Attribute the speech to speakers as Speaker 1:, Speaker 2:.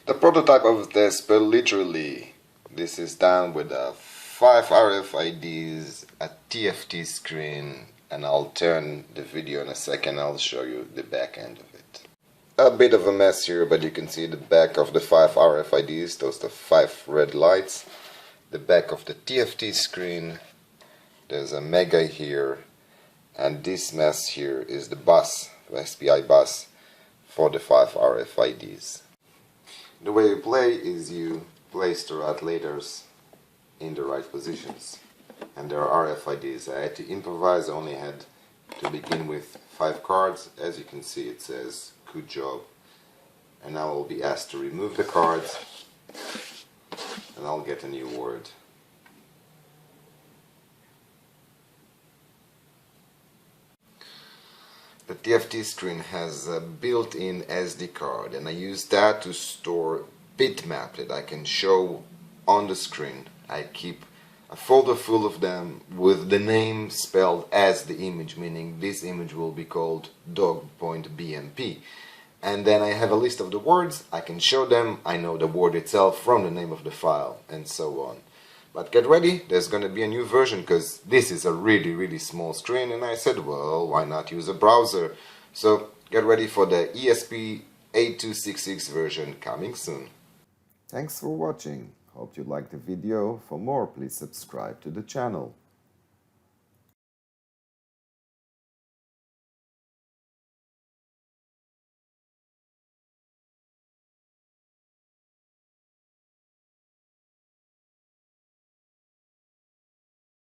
Speaker 1: The prototype of the Spelliterally. This is done with 5 RFIDs, a TFT screen, and I'll turn the video in a second. I'll show you the back end of it. A bit of a mess here, but you can see the back of the 5 RFIDs, those are the 5 red lights. The back of the TFT screen, there's a mega here, and this mess here is the bus, the SPI bus for the 5 RFIDs. The way you play is you place the right letters in the right positions, and there are RFIDs. I had to improvise. I only had to begin with 5 cards. As you can see, it says good job, and I will be asked to remove the cards and I'll get a new word. The TFT screen has a built-in SD card, and I use that to store bitmap that I can show on the screen. I keep a folder full of them with the name spelled as the image, meaning this image will be called DOG.bmp. And then I have a list of the words, I can show them, I know the word itself from the name of the file, and so on. But get ready, there's going to be a new version because this is a really small screen, and I said, well, why not use a browser? So get ready for the ESP8266 version coming soon. Thanks for watching. Hope you liked the video. For more, please subscribe to the channel.